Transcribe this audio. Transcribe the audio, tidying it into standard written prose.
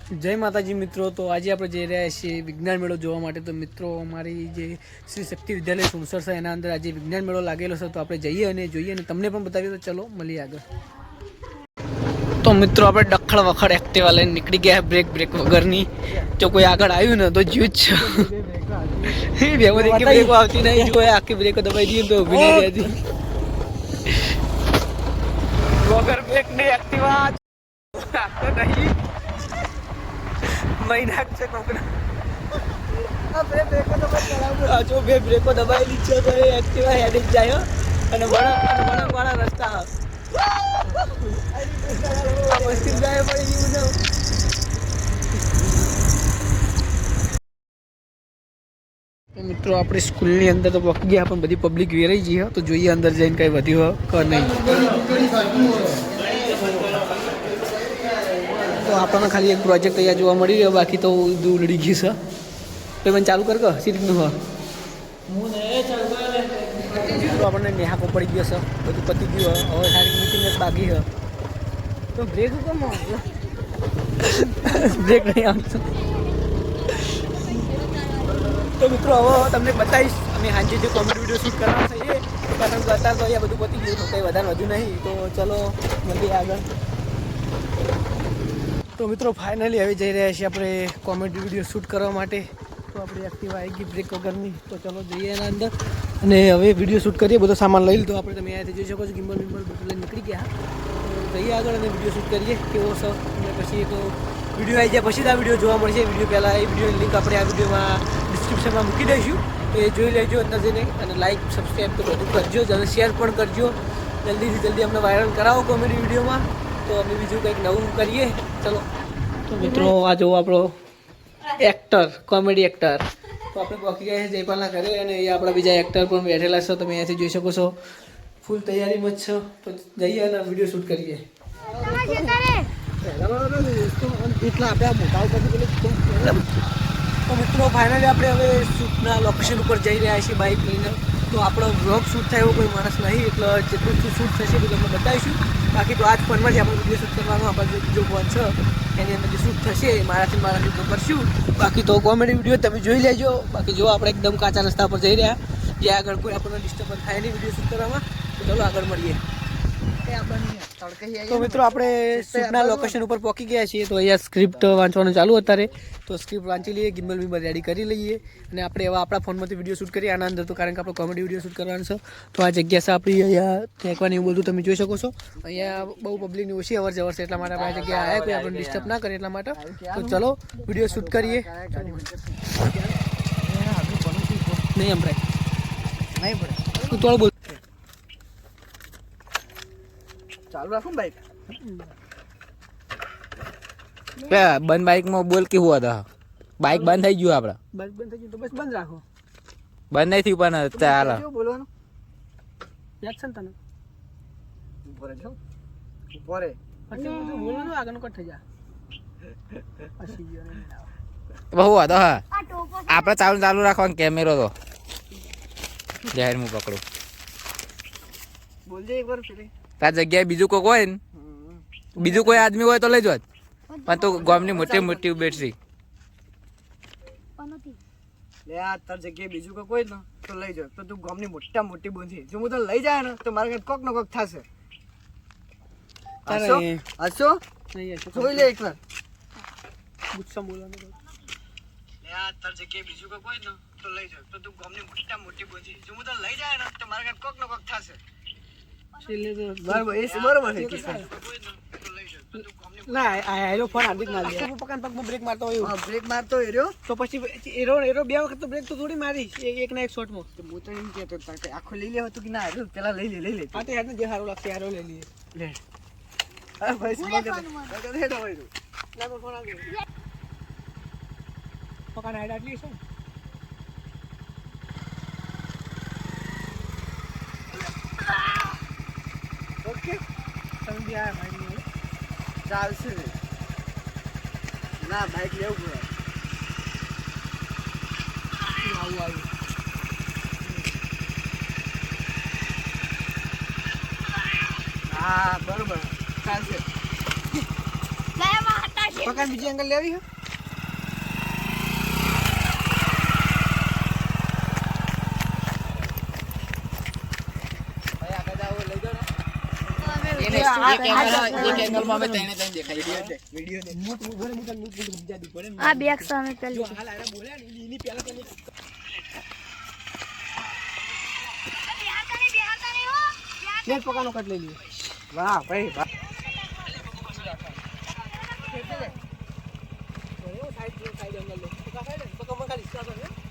જય માતાજી મિત્રો. તો આજે આપણે જઈ રહ્યા છીએ વિજ્ઞાન મેળો જોવા માટે. તો મિત્રો અમારી જે શ્રી શક્તિ વિદ્યાલય સુણસર છે એના અંદર આજે વિજ્ઞાન મેળો લાગેલો છે. તો આપણે જઈએ અને જોઈએ અને તમને પણ બતાવીએ. તો ચલો મળીએ આગળ. તો મિત્રો આપણે ડખડ વખડ એક્ટિવા લઈને નીકળી ગયા બ્રેક વગરની. જો કોઈ આગળ આવ્યું ને તો જીવ જ છે. બ્રેકો આવતી નહીં. જો આખી બ્રેકો દબાઈ દઈએ તો ઊભી નહીં રહેતી. વગર બ્રેક ની એક્ટિવા નહીં મહિના છે કોકના. જો બે બ્રેકો દબાયેલી છે તો એ એક્ટિવા હેડી જ જાય અને વળાંક વાળા રસ્તા મુશ્કેલ જાય પડી ગયું. મિત્રો આપણે સ્કૂલની અંદર તો પહોંચી ગયા પણ બધી પબ્લિક વેરાઈ ગઈ. તો જોઈએ અંદર જઈને કઈ વધ્યું કે નહીં. તો આપણને ખાલી એક પ્રોજેક્ટ અહીંયા જોવા મળી રહ્યો, બાકી તો દૂર ઉડી ગયું છે. પેમેન્ટ ચાલુ કર કે સીરીઝનું હોય તો આપણને નેહાકો પડી ગયો છે. બધું પતી ગયું હોય. હવે સારી મીટિંગ જ બાકી છે. તો બ્રેક કેમ બ્રેક નહીં આવતું. તો મિત્રો હવે તમને બતાવીશ અમે સાંજે જે કોમેડી વિડીયો શૂટ કરવાના છે એ. કારણ કે અત્યારે તો અહીંયા બધું પતી ગયું, કંઈ વધારે વધુ નહીં. તો ચલો મળીએ આગળ. તો મિત્રો ફાઇનલી હવે જઈ રહ્યા છીએ આપણે કોમેડી વિડીયો શૂટ કરવા માટે. તો આપણે એક્ટિવા આવી ગઈ બ્રેક વગરની. તો ચલો જઈએ એના અંદર અને હવે વિડીયો શૂટ કરીએ. બધો સામાન લઈ લીધો આપણે. તમે અહીંયાથી જોઈ શકો છો. ગિમ્બલ બધું લઈને નીકળી ગયા. તો જઈએ આગળ અને વિડીયો શૂટ કરીએ કેવો છે. અને પછી તો વિડીયો આવી જાય પછી જ આ વિડીયો જોવા મળશે. વિડીયો પહેલાં એ વિડીયોની લિંક આપણે આ વિડીયોમાં ડિસ્ક્રિપ્શનમાં મૂકી દઈશું. તો એ જોઈ લેજો અંદર જઈને અને લાઈક સબસ્ક્રાઈબ તો બધું કરજો અને શેર પણ કરજો. જલ્દીથી જલ્દી અમને વાયરલ કરાવો કોમેડી વિડીયોમાં. તો અમે બીજું કંઈક નવું કરીએ. ચલો. તો મિત્રો આ જો આપણો એક્ટર, કોમેડી એક્ટર. તો આપણે પહોંચી ગયા છે જયપાલના ઘરે અને એ આપણા બીજા એક્ટર પણ બેઠેલા છે. તમે અહીંયાથી જોઈ શકો છો. ફૂલ તૈયારીમાં જ છો. તો જઈએ અને વિડીયો શૂટ કરીએ. એટલા આપણે મોટા ઉપર તો મિત્રો ફાઇનલી આપણે હવે શૂટના લોકેશન ઉપર જઈ રહ્યા છીએ બાઇક લઈને. તો આપણો વ્લોગ શૂટ થાય એવો કોઈ માણસ નહીં, એટલે જેટલું શૂટ થશે એ તમને બતાવીશું. બાકી તો આજ ફોનમાં જ આપણે વિડીયો શૂટ કરવાનો. આપણે જો ફોન છે એની અંદર જે શૂટ થશે મારાથી તો કરશું. બાકી તો કોમેડી વિડીયો તમે જોઈ લેજો. બાકી જો આપણે એકદમ કાચા રસ્તા પર જઈ રહ્યા, જ્યાં આગળ કોઈ આપણને ડિસ્ટર્બન્સ થાય નહીં વિડીયો શૂટ કરવામાં. તો ચાલો આગળ મળીએ. તો મિત્રો આપણે શૂટના લોકેશન ઉપર પહોંચી ગયા છીએ. તો અહીંયા સ્ક્રિપ્ટ વાંચવાનું ચાલુ અત્યારે. તો સ્ક્રિપ્ટ વાંચી લઈએ, ગિમ્બલ બિમ્બલ રેડી કરી લઈએ અને આપણે એવા આપણા ફોનમાંથી વિડીયો શૂટ કરીએ આના અંદર. તો કારણ કે આપણે કોમેડી વિડીયો શૂટ કરવાનું છે. તો આ જગ્યા છે આપણી અહીંયા ફેંકવાની એવું બધું તમે જોઈ શકો છો. અહીંયા બહુ પબ્લિકની ઓછી અવર જવર છે એટલા માટે આપણે આ જગ્યા આવ્યા કોઈ આપણને ડિસ્ટર્બ ના કરે એટલા માટે. તો ચલો વિડીયો શૂટ કરીએ. નહીં સંભળાય નહીં પડે તું થોડું બોલ. ચાલુ રાખો બાઈક. બંધ બાઈકમાં બોલ કેવું હતા. બાઈક બંધ થઈ ગયું આપડે. બાઈક બંધ થઈ ગયું તો બસ બંધ રાખો. બંધ નહીં થયું પણ ચાલ બોલવાનું યાદ છે ને તને. ઉપર જો ઉપર પછી બોલવાનું આગળનું કટ થઈ જાય. બહુ હતો હા. આપડે ચાલુ રાખવાનો કેમેરો તો જાહેર હું પકડું. બોલજે એકવાર ફરી. તાર જગ્યાએ બીજું કોઈ હોય ને, બીજું કોઈ આદમી હોય તો લઈ જાવ. પણ તું ગામની મોટી બેટરી લે આ તાર જગ્યાએ બીજું કોઈ ને તો લઈ જાવ. તો તું ગામની મોટી બોંધી જો હું તો લઈ જાય ને તો મારા કોક નો કોક થશે. હસો જોઈ લે એકવાર. ગુસ્સા બોલવાનું. લે આ તાર જગ્યાએ બીજું કોઈ ને તો લઈ જાવ. તો તું ગામની મોટી બોંધી જો હું તો લઈ જાય ને તો મારા કોક નો કોક થશે. બ્રેક મારતો એરો તો પછી એરો બે વખત તો બ્રેક તો થોડી મારી એક ના એક શોટમાં. હું તો એમ કહેતો આખો લઈ લેવા તું કે ના પેલા લઈ લે હા તો યાર જે સારું લાગશે યાર લઈ લઈએ. લે હા ભાઈ પકડ હાઈડ આટલી છે. ઓકે તમે બી આ ભાઈ ચાલશે ના બાઈક લેવું પડે. આવું હા બરોબર ચાલશે. પકડ બીજી એંગલ લેવી હે આ બેક સામે પેલી નેટ પકાનો કટ લઈ લ્યો વાહ ભાઈ વાહ સાઈડ એંગલ લો પકા સાઈડ પકા મગાડી સ્ટાર્ટ